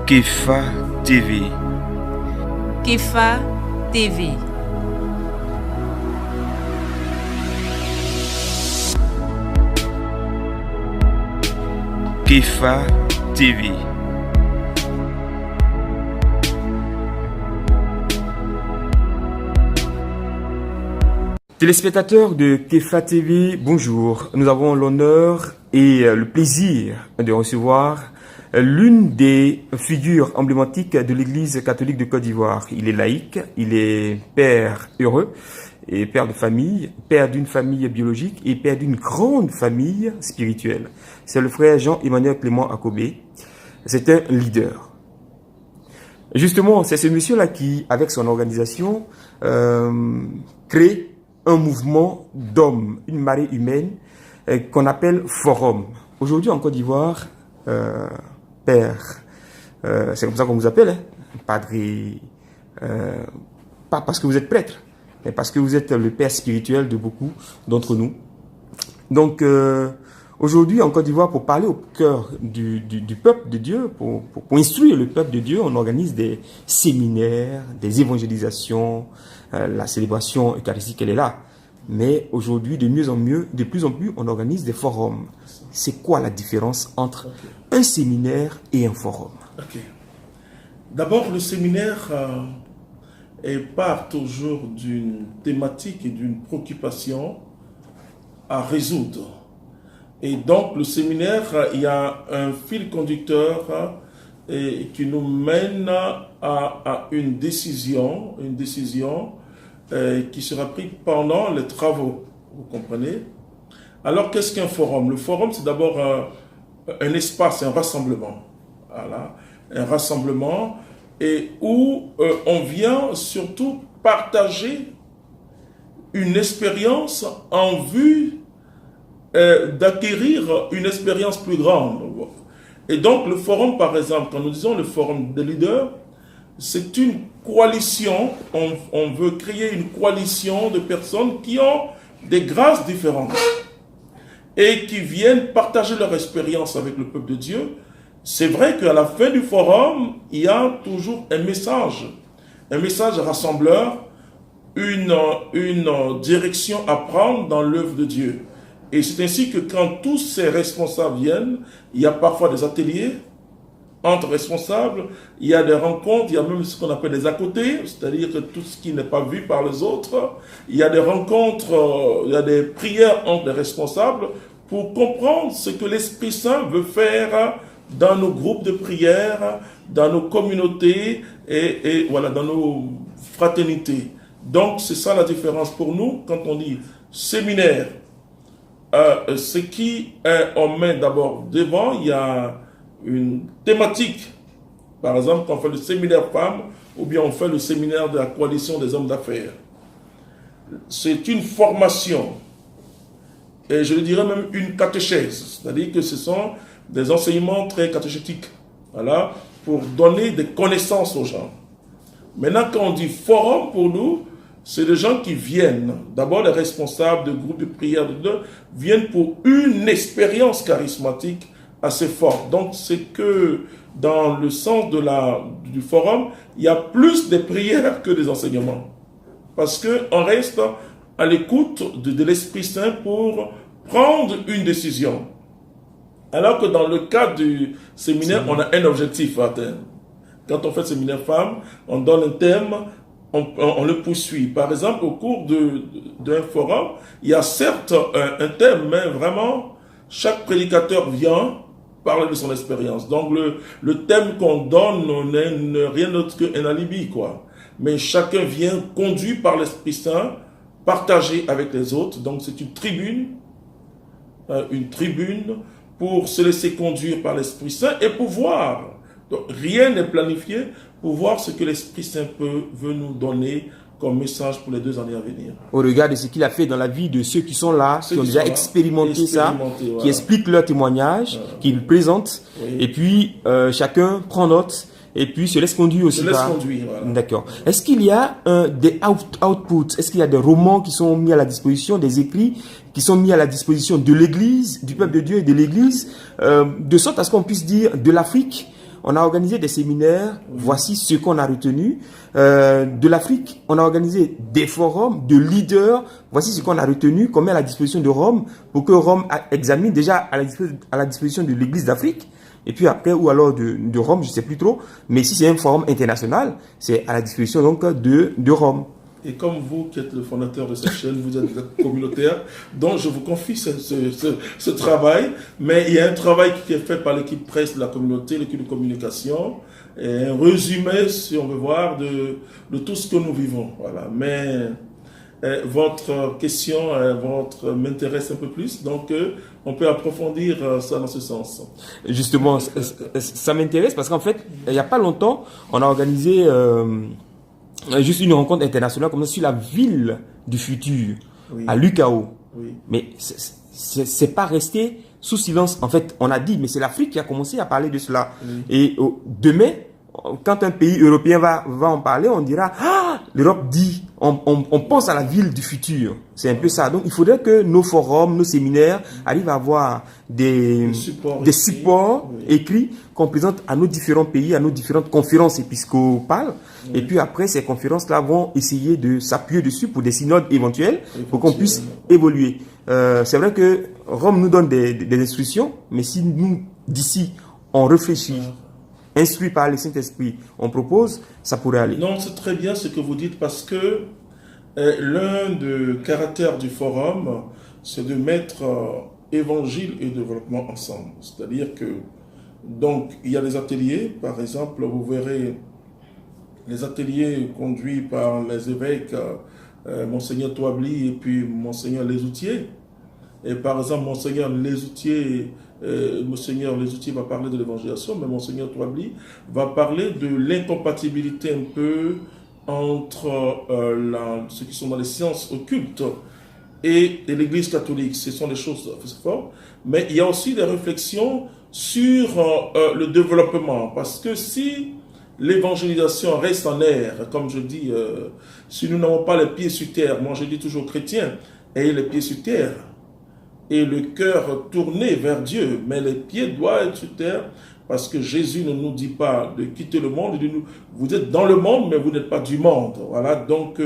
Kefa TV. Kefa TV. Kefa TV. Téléspectateurs de Kefa TV, bonjour. Nous avons l'honneur et le plaisir de recevoir l'une des figures emblématiques de l'Église catholique de Côte d'Ivoire. Il est laïque, il est père heureux et père de famille, père d'une famille biologique et père d'une grande famille spirituelle. C'est le frère Jean-Emmanuel Clément Akobé. C'est un leader. Justement, c'est ce monsieur-là qui, avec son organisation, crée un mouvement d'hommes, une marée humaine qu'on appelle Forum. Aujourd'hui en Côte d'Ivoire, père, c'est comme ça qu'on vous appelle, hein, padre, pas parce que vous êtes prêtre, mais parce que vous êtes le père spirituel de beaucoup d'entre nous. Donc aujourd'hui en Côte d'Ivoire, pour parler au cœur du peuple de Dieu, pour instruire le peuple de Dieu, on organise des séminaires, des évangélisations, la célébration eucharistique, elle est là. Mais aujourd'hui, de plus en plus, on organise des forums. C'est quoi la différence entre un séminaire et un forum? D'abord, le séminaire part toujours d'une thématique et d'une préoccupation à résoudre. Et donc, le séminaire, il y a un fil conducteur qui nous mène à une décision qui sera prise pendant les travaux, vous comprenez? Alors, qu'est-ce qu'un forum? Le forum, c'est d'abord un espace, un rassemblement. Voilà, un rassemblement et où on vient surtout partager une expérience en vue d'acquérir une expérience plus grande. Et donc, le forum, par exemple, quand nous disons le forum des leaders, c'est une coalition, on veut créer une coalition de personnes qui ont des grâces différentes et qui viennent partager leur expérience avec le peuple de Dieu. C'est vrai qu'à la fin du forum, il y a toujours un message rassembleur, une direction à prendre dans l'œuvre de Dieu. Et c'est ainsi que quand tous ces responsables viennent, il y a parfois des ateliers entre responsables, il y a des rencontres, il y a même ce qu'on appelle des à côté, c'est-à-dire que tout ce qui n'est pas vu par les autres, il y a des rencontres, il y a des prières entre les responsables pour comprendre ce que l'Esprit Saint veut faire dans nos groupes de prière, dans nos communautés et voilà, dans nos fraternités. Donc c'est ça la différence pour nous quand on dit séminaire. Ce qui on met d'abord devant, il y a une thématique. Par exemple, quand on fait le séminaire femmes, ou bien on fait le séminaire de la coalition des hommes d'affaires. C'est une formation, et je dirais même une catéchèse, c'est-à-dire que ce sont des enseignements très catéchétiques, voilà, pour donner des connaissances aux gens. Maintenant, quand on dit forum, pour nous, c'est des gens qui viennent, d'abord les responsables de groupes de prière, viennent pour une expérience charismatique assez forte. Donc c'est que dans le sens du forum, il y a plus de prières que des enseignements. Parce qu'on reste à l'écoute de l'Esprit Saint pour prendre une décision. Alors que dans le cadre du séminaire, on a un objectif à atteindre. Quand on fait le séminaire femmes, on donne un thème, on le poursuit. Par exemple, au cours d'un forum, il y a certes un thème, mais vraiment, chaque prédicateur vient parler de son expérience. Donc, le thème qu'on donne n'est rien d'autre qu'un alibi, quoi. Mais chacun vient conduit par l'Esprit Saint, partagé avec les autres. Donc, c'est une tribune pour se laisser conduire par l'Esprit Saint et pour voir. Donc, rien n'est planifié pour voir ce que l'Esprit Saint veut nous donner comme message pour les 2 années à venir. Au regard de ce qu'il a fait dans la vie de ceux qui sont là, qui ont déjà expérimenté ça, voilà, qui expliquent leur témoignage, qui le présentent, oui. Et puis chacun prend note et puis se laisse conduire aussi. Voilà. D'accord. Est-ce qu'il y a des outputs? Est-ce qu'il y a des romans qui sont mis à la disposition, des écrits qui sont mis à la disposition de l'Église, du peuple de Dieu et de l'Église, de sorte à ce qu'on puisse dire de l'Afrique, on a organisé des séminaires, voici ce qu'on a retenu. De l'Afrique, on a organisé des forums de leaders, voici ce qu'on a retenu, qu'on met à la disposition de Rome, pour que Rome examine déjà à la disposition de l'Église d'Afrique, et puis après, ou alors de Rome, je ne sais plus trop, mais si c'est un forum international, c'est à la disposition donc de Rome. Et comme vous qui êtes le fondateur de cette chaîne, vous êtes communautaire, donc je vous confie ce travail, mais il y a un travail qui est fait par l'équipe presse de la communauté, l'équipe de communication, et un résumé, si on veut voir, de tout ce que nous vivons. Voilà. Mais votre question m'intéresse un peu plus, donc on peut approfondir ça dans ce sens. Justement, ça m'intéresse parce qu'en fait, il n'y a pas longtemps, on a organisé juste une rencontre internationale comme ça sur la ville du futur, à Lucao. Oui. Mais c'est pas resté sous silence. En fait, on a dit, mais c'est l'Afrique qui a commencé à parler de cela. Oui. Et demain, quand un pays européen va en parler, on dira, ah, l'Europe dit, on pense à la ville du futur. C'est un peu ça. Donc, il faudrait que nos forums, nos séminaires arrivent à avoir des supports écrits qu'on présente à nos différents pays, à nos différentes conférences épiscopales. Et puis après, ces conférences-là vont essayer de s'appuyer dessus pour des synodes éventuels, pour qu'on puisse évoluer. C'est vrai que Rome nous donne des instructions, mais si nous, d'ici, on réfléchit, instruit par le Saint-Esprit, on propose, ça pourrait aller. Non, c'est très bien ce que vous dites parce que l'un des caractères du forum, c'est de mettre évangile et développement ensemble. C'est-à-dire que, donc, il y a des ateliers, par exemple, vous verrez les ateliers conduits par les évêques, Monseigneur Touabli et puis Monseigneur Lesoutier. Et par exemple, Monseigneur Lesoutier va parler de l'évangélisation, mais Monseigneur Touabli va parler de l'incompatibilité un peu entre ceux qui sont dans les sciences occultes et l'Église catholique. Ce sont des choses fortes. Mais il y a aussi des réflexions sur le développement. Parce que si l'évangélisation reste en air, comme je dis, si nous n'avons pas les pieds sur terre, moi je dis toujours chrétiens, ayez les pieds sur terre et le cœur tourné vers Dieu, mais les pieds doivent être sur terre parce que Jésus ne nous dit pas de quitter le monde, il dit vous êtes dans le monde mais vous n'êtes pas du monde. Voilà, donc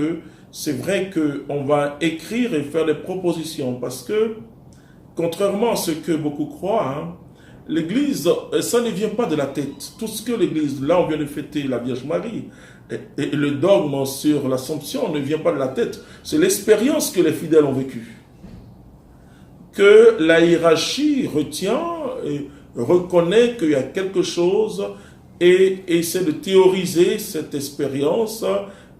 c'est vrai qu'on va écrire et faire des propositions parce que contrairement à ce que beaucoup croient, hein, l'Église, ça ne vient pas de la tête. Tout ce que l'Église, là on vient de fêter la Vierge Marie, et le dogme sur l'Assomption ne vient pas de la tête. C'est l'expérience que les fidèles ont vécue. Que la hiérarchie retient et reconnaît qu'il y a quelque chose et essaie de théoriser cette expérience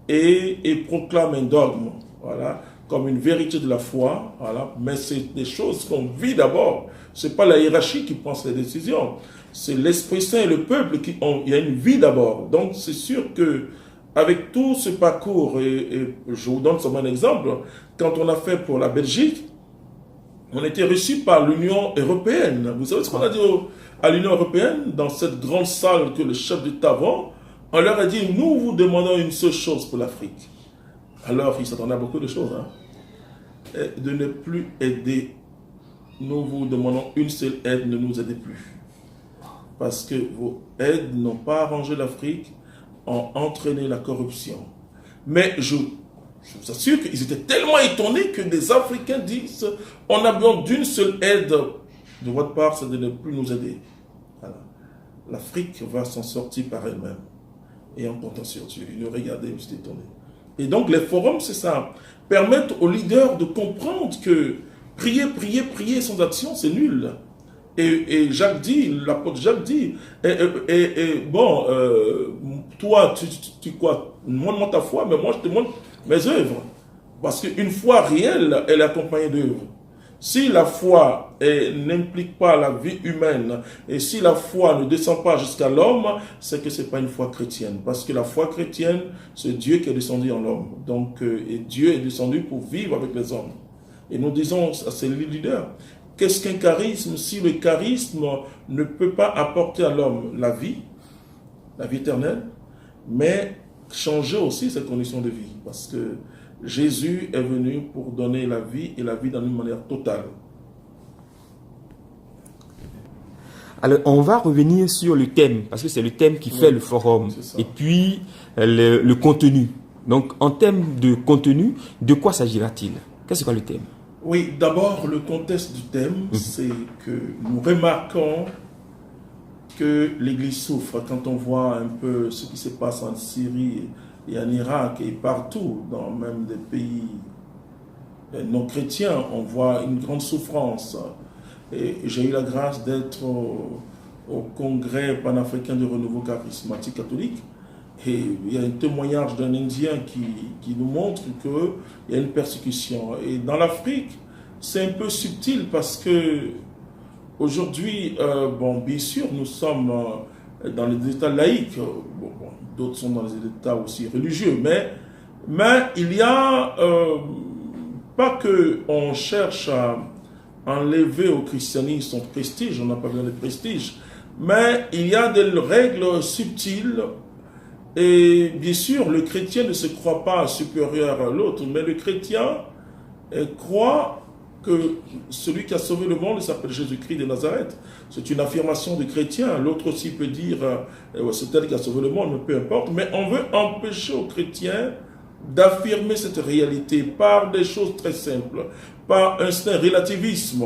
et proclame un dogme. Voilà. Comme une vérité de la foi, voilà. Mais c'est des choses qu'on vit d'abord. C'est pas la hiérarchie qui prend ces décisions, c'est l'Esprit Saint et le peuple il y a une vie d'abord. Donc c'est sûr que avec tout ce parcours, et je vous donne seulement un exemple, quand on a fait pour la Belgique, on était reçu par l'Union européenne. Vous savez ce qu'on a dit à l'Union européenne, dans cette grande salle que le chef d'État vend, on leur a dit, nous vous demandons une seule chose pour l'Afrique. Alors, ils s'attendaient à beaucoup de choses, hein. De ne plus aider. Nous vous demandons une seule aide, ne nous aidez plus. Parce que vos aides n'ont pas arrangé l'Afrique, ont entraîné la corruption. Mais je vous assure qu'ils étaient tellement étonnés que des Africains disent « On a besoin d'une seule aide de votre part, c'est de ne plus nous aider. » Voilà. L'Afrique va s'en sortir par elle-même. Et en comptant sur Dieu. Ils nous regardaient, ils étaient étonnés. Et donc les forums, c'est ça. Permettre aux leaders de comprendre que prier, prier, prier sans action, c'est nul. Et Jacques dit, l'apôtre Jacques dit, bon, toi, tu quoi, montre-moi ta foi, mais moi je te montre mes œuvres. Parce qu'une foi réelle, elle est accompagnée d'œuvres. Si la foi n'implique pas la vie humaine, et si la foi ne descend pas jusqu'à l'homme, c'est que ce n'est pas une foi chrétienne. Parce que la foi chrétienne, c'est Dieu qui est descendu en l'homme. Donc, et Dieu est descendu pour vivre avec les hommes. Et nous disons à ces leaders, qu'est-ce qu'un charisme si le charisme ne peut pas apporter à l'homme la vie éternelle, mais changer aussi ses conditions de vie. Parce que Jésus est venu pour donner la vie et la vie dans une manière totale. Alors, on va revenir sur le thème, parce que c'est le thème qui fait le forum. Et puis, le contenu. Donc, en termes de contenu, de quoi s'agira-t-il? Qu'est-ce que le thème? Oui, d'abord, le contexte du thème, c'est que nous remarquons que l'Église souffre quand on voit un peu ce qui se passe en Syrie et en Irak et partout, dans même des pays non chrétiens, on voit une grande souffrance. Et j'ai eu la grâce d'être au congrès panafricain de renouveau charismatique catholique. Et il y a un témoignage d'un Indien qui nous montre qu'il y a une persécution. Et dans l'Afrique, c'est un peu subtil parce que aujourd'hui, bon, bien sûr, nous sommes dans les États laïques. D'autres sont dans les États aussi religieux. Mais il y a pas qu'on cherche à enlever au christianisme son prestige, on n'a pas besoin de prestige, mais il y a des règles subtiles. Et bien sûr, le chrétien ne se croit pas supérieur à l'autre, mais le chrétien croit que celui qui a sauvé le monde s'appelle Jésus-Christ de Nazareth. C'est une affirmation du chrétien. L'autre aussi peut dire c'est elle qui a sauvé le monde, mais peu importe. Mais on veut empêcher aux chrétiens d'affirmer cette réalité par des choses très simples, par un certain relativisme,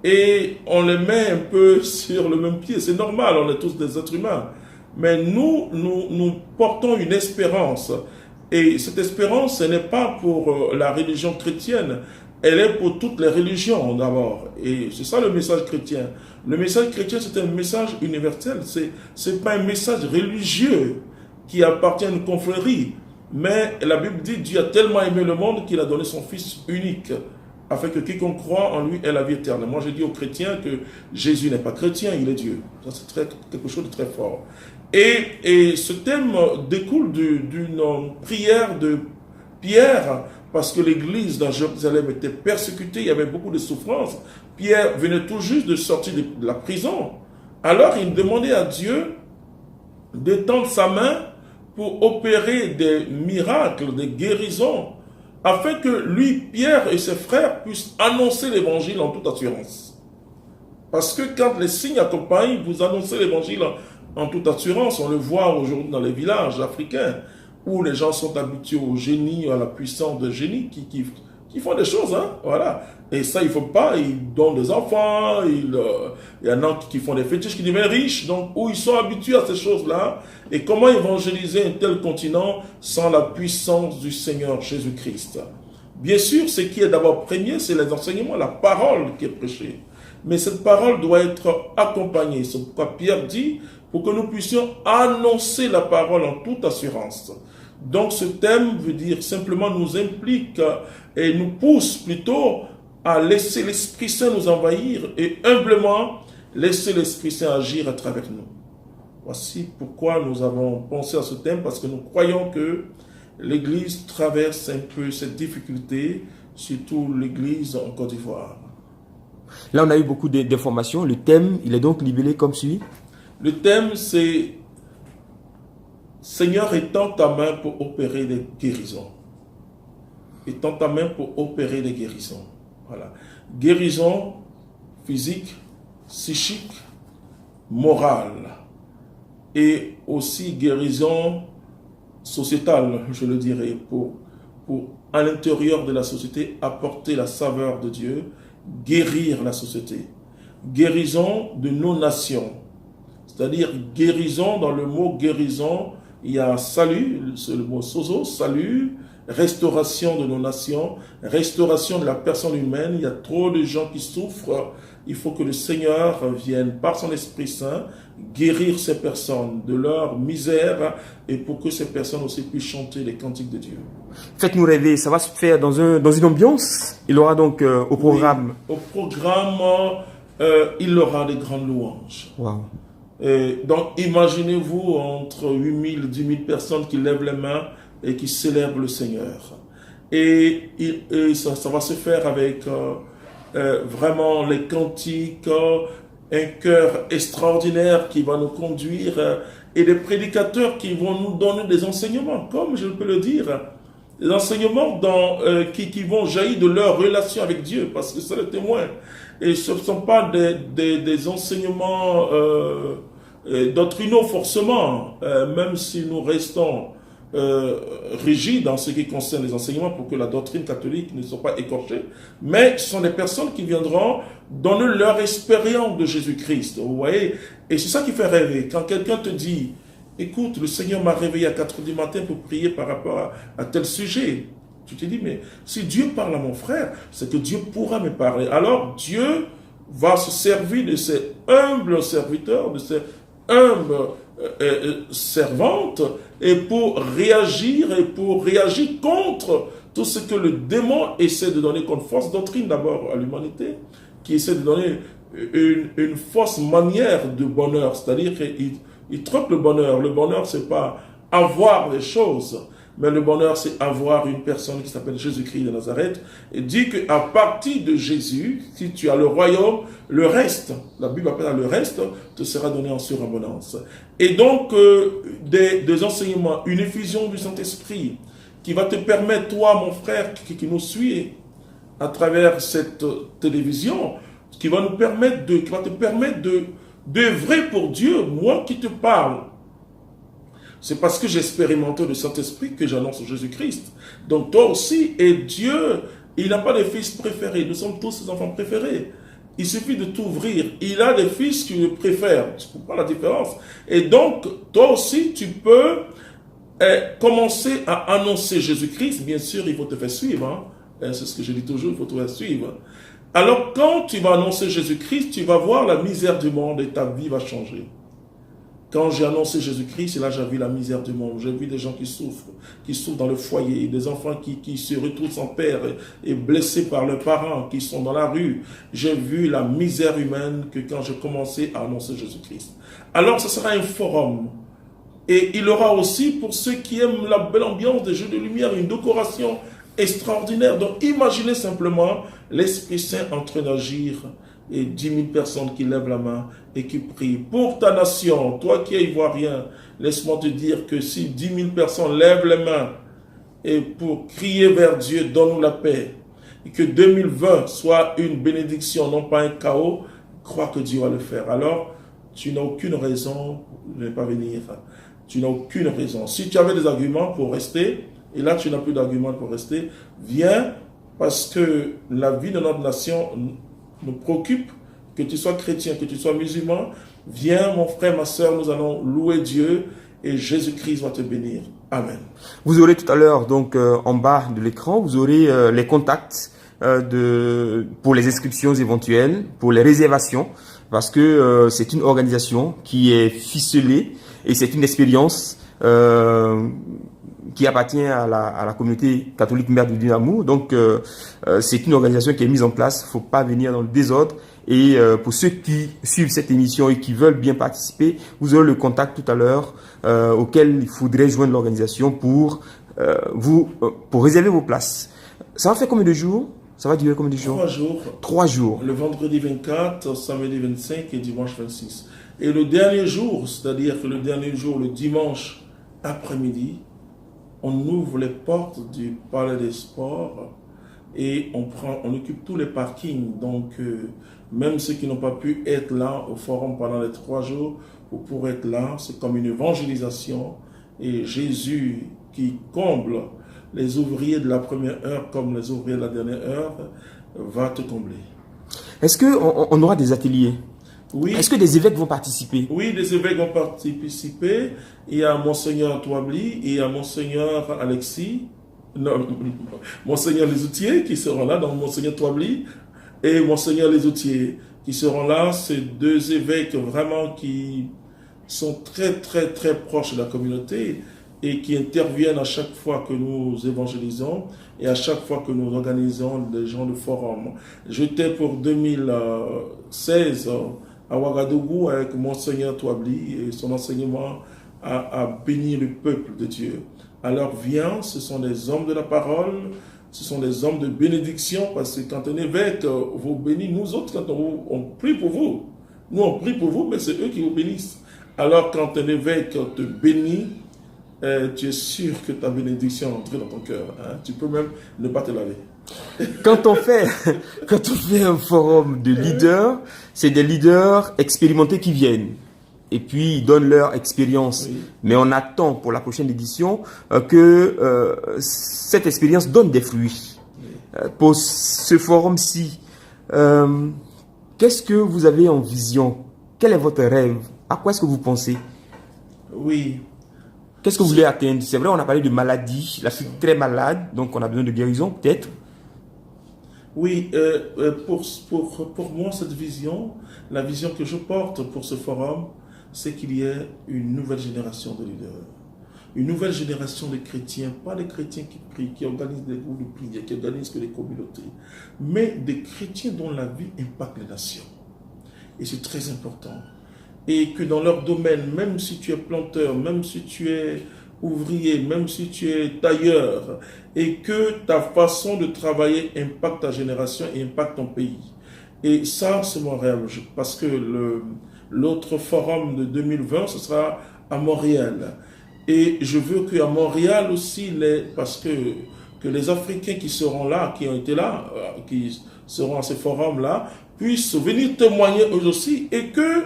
et on les met un peu sur le même pied. C'est normal, on est tous des êtres humains. Mais nous portons une espérance. Et cette espérance, ce n'est pas pour la religion chrétienne, elle est pour toutes les religions d'abord. Et c'est ça le message chrétien. Le message chrétien, c'est un message universel. Ce n'est pas un message religieux qui appartient à une confrérie. Mais la Bible dit, Dieu a tellement aimé le monde qu'il a donné son Fils unique, afin que quiconque croit en lui ait la vie éternelle. Moi, je dis aux chrétiens que Jésus n'est pas chrétien, il est Dieu. Ça, c'est quelque chose de très fort. Et ce thème découle d'une prière de Pierre, parce que l'église dans Jérusalem était persécutée, il y avait beaucoup de souffrances. Pierre venait tout juste de sortir de la prison. Alors, il demandait à Dieu d'étendre sa main pour opérer des miracles, des guérisons, afin que lui, Pierre et ses frères puissent annoncer l'évangile en toute assurance. Parce que quand les signes accompagnent, vous annoncez l'évangile en toute assurance. On le voit aujourd'hui dans les villages africains, où les gens sont habitués au génie, à la puissance de génie, qui font des choses, hein, voilà. Et ça, il ne faut pas, ils donnent des enfants, il y en a qui font des fétiches, qui deviennent riches, donc où ils sont habitués à ces choses-là. Et comment évangéliser un tel continent sans la puissance du Seigneur Jésus-Christ? Bien sûr, ce qui est d'abord premier, c'est les enseignements, la parole qui est prêchée. Mais cette parole doit être accompagnée. C'est pourquoi Pierre dit, pour que nous puissions annoncer la parole en toute assurance. Donc ce thème veut dire simplement nous implique et nous pousse plutôt à laisser l'Esprit Saint nous envahir et humblement laisser l'Esprit Saint agir à travers nous. Voici pourquoi nous avons pensé à ce thème, parce que nous croyons que l'Église traverse un peu cette difficulté, surtout l'Église en Côte d'Ivoire. Là, on a eu beaucoup d'informations. Le thème, il est donc libellé comme suit. Le thème, c'est Seigneur, étends ta main pour opérer des guérisons. Étends ta main pour opérer des guérisons. Voilà. Guérison physique, psychique, morale. Et aussi guérison sociétale, je le dirais, pour à l'intérieur de la société apporter la saveur de Dieu, guérir la société. Guérison de nos nations. C'est-à-dire guérison, dans le mot guérison, il y a salut, c'est le mot sozo, salut, restauration de nos nations, restauration de la personne humaine. Il y a trop de gens qui souffrent. Il faut que le Seigneur vienne par son Esprit Saint guérir ces personnes de leur misère et pour que ces personnes aussi puissent chanter les cantiques de Dieu. Faites-nous rêver, ça va se faire dans une ambiance. Il aura donc au programme. Oui, au programme, il aura des grandes louanges. Wow. Donc imaginez-vous entre 8000 et 10 000 personnes qui lèvent les mains et qui célèbrent le Seigneur. Et ça va se faire avec vraiment les cantiques, un chœur extraordinaire qui va nous conduire et des prédicateurs qui vont nous donner des enseignements, comme je peux le dire, des enseignements qui vont jaillir de leur relation avec Dieu, parce que c'est le témoin. Et ce ne sont pas des enseignements doctrinaux forcément, même si nous restons rigides en ce qui concerne les enseignements pour que la doctrine catholique ne soit pas écorchée, mais ce sont des personnes qui viendront donner leur expérience de Jésus-Christ, vous voyez, et c'est ça qui fait rêver. Quand quelqu'un te dit, écoute, le Seigneur m'a réveillé à 4 heures du matin pour prier par rapport à tel sujet, tu te dis, mais si Dieu parle à mon frère, c'est que Dieu pourra me parler. Alors Dieu va se servir de ses humbles serviteurs, de ses humbles servantes, et pour réagir contre tout ce que le démon essaie de donner comme fausse doctrine d'abord à l'humanité, qui essaie de donner une fausse manière de bonheur, c'est-à-dire qu'il trompe le bonheur. Le bonheur, c'est pas avoir des choses, mais le bonheur, c'est avoir une personne qui s'appelle Jésus-Christ de Nazareth, et dit qu'à partir de Jésus, si tu as le royaume, le reste, la Bible appelle le reste, te sera donné en surabondance. Et donc, des enseignements, une effusion du Saint-Esprit, qui va te permettre, toi, mon frère, qui nous suit à travers cette télévision, qui va te permettre d'œuvrer pour Dieu. Moi qui te parle, c'est parce que j'ai expérimenté le Saint-Esprit que j'annonce Jésus-Christ. Donc toi aussi, et Dieu, il n'a pas de fils préférés. Nous sommes tous ses enfants préférés. Il suffit de t'ouvrir. Il a des fils qui le préfèrent. Tu comprends la différence? Et donc, toi aussi, tu peux commencer à annoncer Jésus-Christ. Bien sûr, il faut te faire suivre. Hein? C'est ce que je dis toujours, il faut te faire suivre. Alors, quand tu vas annoncer Jésus-Christ, tu vas voir la misère du monde et ta vie va changer. Quand j'ai annoncé Jésus-Christ, et là j'ai vu la misère du monde. J'ai vu des gens qui souffrent dans le foyer, des enfants qui se retrouvent sans père et blessés par leurs parents, qui sont dans la rue. J'ai vu la misère humaine que quand j'ai commencé à annoncer Jésus-Christ. Alors ce sera un forum. Et il y aura aussi, pour ceux qui aiment la belle ambiance des jeux de lumière, une décoration extraordinaire. Donc imaginez simplement l'Esprit Saint en train d'agir et 10 000 personnes qui lèvent la main et qui prient pour ta nation. Toi qui es ivoirien, laisse-moi te dire que si 10 000 personnes lèvent les mains et pour crier vers Dieu, donne-nous la paix, et que 2020 soit une bénédiction, non pas un chaos, crois que Dieu va le faire. Alors, tu n'as aucune raison de ne pas venir. Tu n'as aucune raison. Si tu avais des arguments pour rester, et là tu n'as plus d'arguments pour rester, viens, parce que la vie de notre nation nous préoccupe, que tu sois chrétien, que tu sois musulman. Viens mon frère, ma soeur, nous allons louer Dieu et Jésus-Christ va te bénir. Amen. Vous aurez tout à l'heure, donc en bas de l'écran, vous aurez les contacts pour les inscriptions éventuelles, pour les réservations, parce que c'est une organisation qui est ficelée et c'est une expérience qui appartient à la communauté catholique Mère de Dieu d'amour. Donc, c'est une organisation qui est mise en place. Il ne faut pas venir dans le désordre. Et pour ceux qui suivent cette émission et qui veulent bien participer, vous aurez le contact tout à l'heure auquel il faudrait joindre l'organisation pour réserver vos places. Ça va faire combien de jours? Ça va durer combien de jours? 3 jours. 3 jours. Le vendredi 24, samedi 25 et dimanche 26. Et le dernier jour, c'est-à-dire que le dernier jour, le dimanche après-midi, on ouvre les portes du Palais des Sports et on occupe tous les parkings. Donc, même ceux qui n'ont pas pu être là au forum pendant les 3 jours, pour être là, c'est comme une évangélisation. Et Jésus, qui comble les ouvriers de la première heure comme les ouvriers de la dernière heure, va te combler. Est-ce qu'on aura des ateliers? Oui. Est-ce que des évêques vont participer? Oui, des évêques vont participer. Il y a Monseigneur Touabli, il y a Monseigneur Alexis, non, Monseigneur Lesoutier qui seront là, donc Monseigneur Touabli et Monseigneur Lesoutier qui seront là. C'est 2 évêques vraiment qui sont très très très proches de la communauté et qui interviennent à chaque fois que nous évangélisons et à chaque fois que nous organisons des gens de forum. J'étais pour 2016 à Ouagadougou avec Monseigneur Touabli et son enseignement a béni le peuple de Dieu. Alors viens, ce sont des hommes de la parole, ce sont des hommes de bénédiction, parce que quand un évêque vous bénit, nous autres, quand on prie pour vous, nous on prie pour vous, mais c'est eux qui vous bénissent. Alors quand un évêque te bénit, tu es sûr que ta bénédiction est entrée dans ton cœur. Hein? Tu peux même ne pas te laver. Quand on fait, quand on fait un forum de leaders, c'est des leaders expérimentés qui viennent. Et puis, ils donnent leur expérience. Oui. Mais on attend pour la prochaine édition que cette expérience donne des fruits. Pour ce forum-ci, qu'est-ce que vous avez en vision? Quel est votre rêve? À quoi est-ce que vous pensez? Oui. Qu'est-ce que vous voulez atteindre? C'est vrai, on a parlé de maladie. La fille est très malade, donc on a besoin de guérison, peut-être. Oui, pour moi, cette vision, la vision que je porte pour ce forum, c'est qu'il y ait une nouvelle génération de leaders. Une nouvelle génération de chrétiens, pas des chrétiens qui prient, qui organisent des groupes de prière, qui organisent que des communautés, mais des chrétiens dont la vie impacte les nations. Et c'est très important. Et que dans leur domaine, même si tu es planteur, même si tu es ouvrier, même si tu es tailleur, et que ta façon de travailler impacte ta génération et impacte ton pays. Et ça, c'est mon rêve, parce que l'autre forum de 2020, ce sera à Montréal. Et je veux qu'à Montréal aussi, parce que les Africains qui seront là, qui ont été là, qui seront à ces forums-là, puissent venir témoigner eux aussi, et que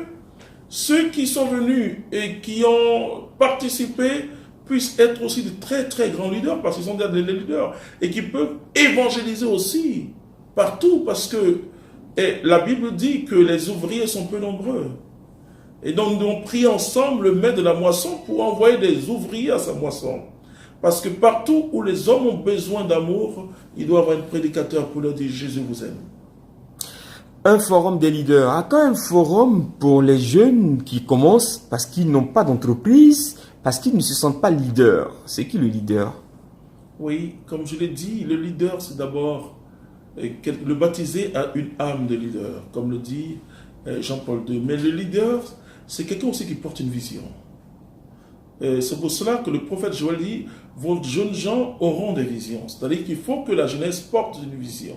ceux qui sont venus et qui ont participé puissent être aussi de très très grands leaders, parce qu'ils sont des leaders, et qui peuvent évangéliser aussi partout, parce que la Bible dit que les ouvriers sont peu nombreux. Et donc nous prions ensemble le maître de la moisson pour envoyer des ouvriers à sa moisson. Parce que partout où les hommes ont besoin d'amour, il doit y avoir un prédicateur pour leur dire Jésus vous aime. Un forum des leaders. À quand un forum pour les jeunes qui commencent parce qu'ils n'ont pas d'entreprise, parce qu'ils ne se sentent pas leaders? C'est qui le leader? Oui, comme je l'ai dit, le leader c'est d'abord le baptisé a une âme de leader, comme le dit Jean-Paul II. Mais le leader, c'est quelqu'un aussi qui porte une vision. C'est pour cela que le prophète Joël dit, vos jeunes gens auront des visions. C'est-à-dire qu'il faut que la jeunesse porte une vision.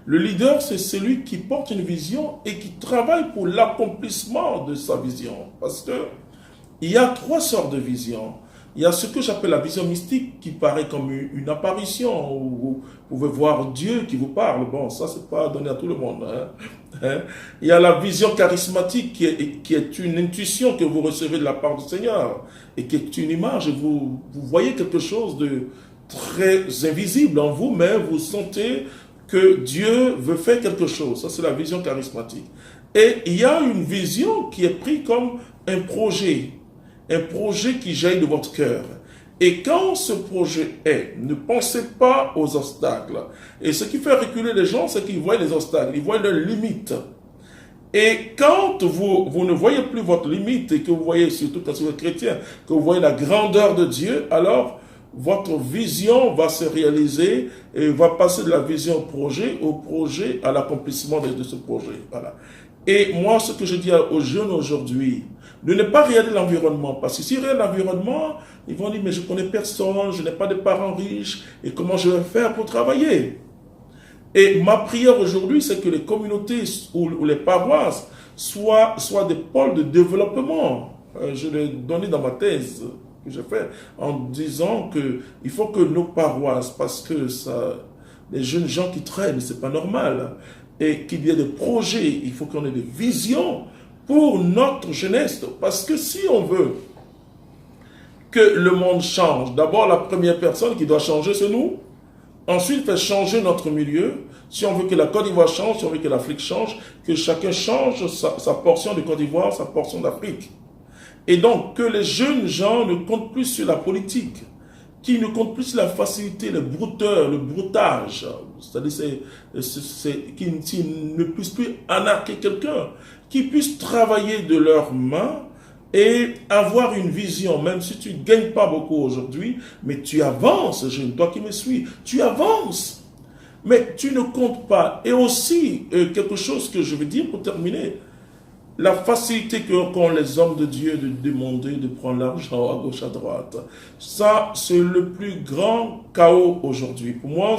Le leader, c'est celui qui porte une vision et qui travaille pour l'accomplissement de sa vision. Parce que il y a trois sortes de visions. Il y a ce que j'appelle la vision mystique qui paraît comme une apparition où vous pouvez voir Dieu qui vous parle. Bon, ça, c'est pas donné à tout le monde. Il y a la vision charismatique qui est une intuition que vous recevez de la part du Seigneur et qui est une image. Et vous voyez quelque chose de très invisible en vous, mais vous sentez que Dieu veut faire quelque chose. Ça, c'est la vision charismatique. Et il y a une vision qui est prise comme un projet qui jaillit de votre cœur. Et quand ce projet est, ne pensez pas aux obstacles. Et ce qui fait reculer les gens, c'est qu'ils voient les obstacles, ils voient leurs limites. Et quand vous ne voyez plus votre limite, et que vous voyez, surtout quand vous êtes chrétien, que vous voyez la grandeur de Dieu, alors votre vision va se réaliser et va passer de la vision au projet, à l'accomplissement de ce projet. Voilà. Et moi, ce que je dis aux jeunes aujourd'hui, de ne pas regarder l'environnement, parce que s'ils regardent l'environnement, ils vont dire, mais je ne connais personne, je n'ai pas de parents riches, et comment je vais faire pour travailler? Et ma prière aujourd'hui, c'est que les communautés ou les paroisses soient des pôles de développement. Je l'ai donné dans ma thèse que j'ai faite, en disant qu'il faut que nos paroisses, parce que les jeunes gens qui traînent, c'est pas normal, et qu'il y ait des projets, il faut qu'on ait des visions pour notre jeunesse. Parce que si on veut que le monde change, d'abord la première personne qui doit changer, c'est nous. Ensuite, faire changer notre milieu. Si on veut que la Côte d'Ivoire change, si on veut que l'Afrique change, que chacun change sa portion de Côte d'Ivoire, sa portion d'Afrique. Et donc, que les jeunes gens ne comptent plus sur la politique, qui ne comptent plus sur la facilité, le brouteur, le broutage, c'est-à-dire qui ne puissent plus anarquer quelqu'un, qui puissent travailler de leurs mains et avoir une vision, même si tu ne gagnes pas beaucoup aujourd'hui, mais tu avances, jeune, toi qui me suis, tu avances, mais tu ne comptes pas. Et aussi, quelque chose que je veux dire pour terminer, la facilité qu'ont les hommes de Dieu de demander, de prendre l'argent à gauche, à droite, ça, c'est le plus grand chaos aujourd'hui. Pour moi,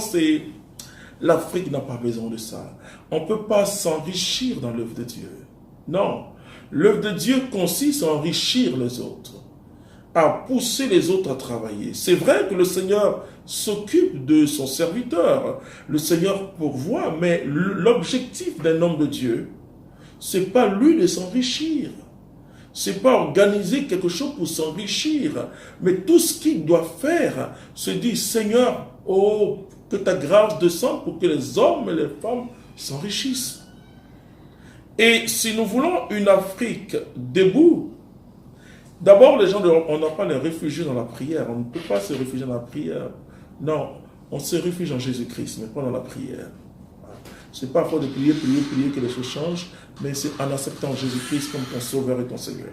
l'Afrique n'a pas besoin de ça. On ne peut pas s'enrichir dans l'œuvre de Dieu. Non. L'œuvre de Dieu consiste à enrichir les autres. à pousser les autres à travailler. C'est vrai que le Seigneur s'occupe de son serviteur, le Seigneur pourvoit, mais l'objectif d'un homme de Dieu, c'est pas lui de s'enrichir. C'est pas organiser quelque chose pour s'enrichir, mais tout ce qu'il doit faire, se dit, Seigneur, oh, que ta grâce descende pour que les hommes et les femmes s'enrichissent. Et si nous voulons une Afrique debout, d'abord les gens, on n'a pas les réfugiés dans la prière, on ne peut pas se réfugier dans la prière. Non, on se réfugie en Jésus-Christ, mais pas dans la prière. C'est pas à force de prier que les choses changent, mais c'est en acceptant Jésus-Christ comme ton sauveur et ton Seigneur.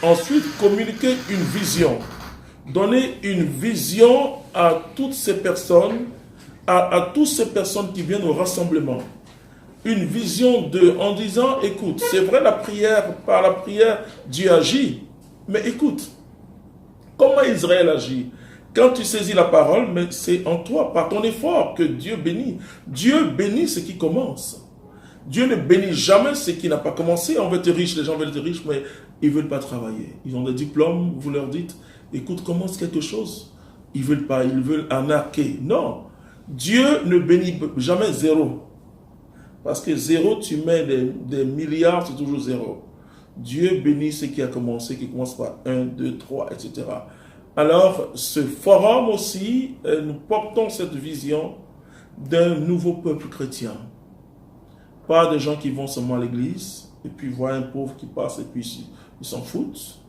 Ensuite, communiquer une vision. Donner une vision à toutes ces personnes, à toutes ces personnes qui viennent au rassemblement. Une vision en disant, écoute, c'est vrai la prière, par la prière, Dieu agit, mais écoute, comment Israël agit? Quand tu saisis la parole, mais c'est en toi, par ton effort, que Dieu bénit. Dieu bénit ce qui commence. Dieu ne bénit jamais ce qui n'a pas commencé. On veut être riche, les gens veulent être riches, mais ils ne veulent pas travailler. Ils ont des diplômes, vous leur dites, écoute, commence quelque chose. Ils ne veulent pas, ils veulent arnaquer. Non, Dieu ne bénit jamais zéro. Parce que zéro, tu mets des milliards, c'est toujours zéro. Dieu bénit ce qui a commencé, qui commence par 1, 2, 3, etc. Alors, ce forum aussi, nous portons cette vision d'un nouveau peuple chrétien. Pas des gens qui vont seulement à l'église, et puis voient un pauvre qui passe, et puis ils s'en foutent.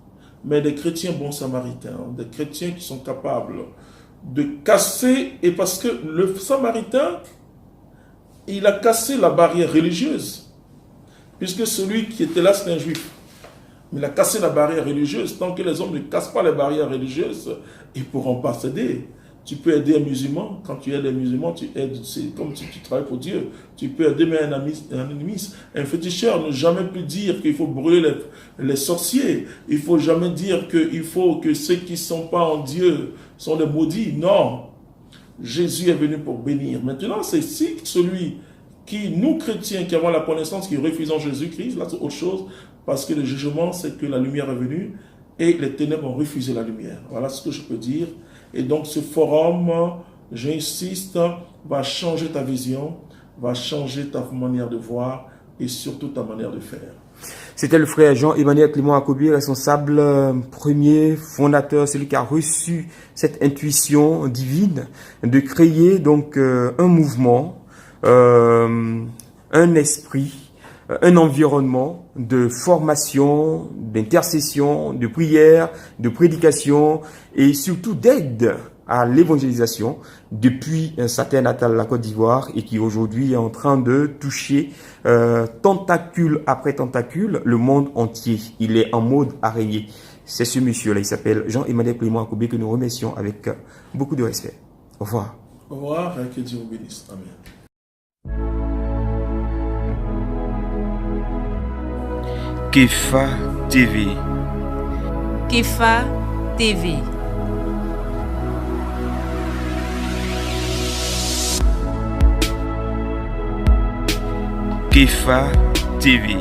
Mais des chrétiens bons samaritains, des chrétiens qui sont capables de casser, et parce que le samaritain, il a cassé la barrière religieuse, puisque celui qui était là, c'est un juif. Mais il a cassé la barrière religieuse. Tant que les hommes ne cassent pas les barrières religieuses, ils ne pourront pas s'aider. Tu peux aider un musulman. Quand tu aides un musulman, tu aides, c'est comme si tu travailles pour Dieu. Tu peux aider un animiste. Un féticheur ne jamais plus dire qu'il faut brûler les sorciers. Il ne faut jamais dire qu'il faut que ceux qui ne sont pas en Dieu sont des maudits. Non. Jésus est venu pour bénir. Maintenant, c'est si celui qui, nous chrétiens, qui avons la connaissance, qui refusons Jésus-Christ, là c'est autre chose. Parce que le jugement, c'est que la lumière est venue et les ténèbres ont refusé la lumière. Voilà ce que je peux dire. Et donc ce forum, j'insiste, va changer ta vision, va changer ta manière de voir et surtout ta manière de faire. C'était le frère Jean-Emmanuel Clément Akobi, responsable premier, fondateur, celui qui a reçu cette intuition divine de créer donc un mouvement, un esprit, un environnement de formation, d'intercession, de prière, de prédication et surtout d'aide à l'évangélisation depuis sa terre natale, la Côte d'Ivoire, et qui aujourd'hui est en train de toucher tentacule après tentacule le monde entier. Il est en mode araignée. C'est ce monsieur-là, il s'appelle Jean-Emmanuel Clément Akobi, que nous remercions avec beaucoup de respect. Au revoir. Au revoir et que Dieu vous bénisse. Amen. Kefa TV. Kefa TV. Kefa TV.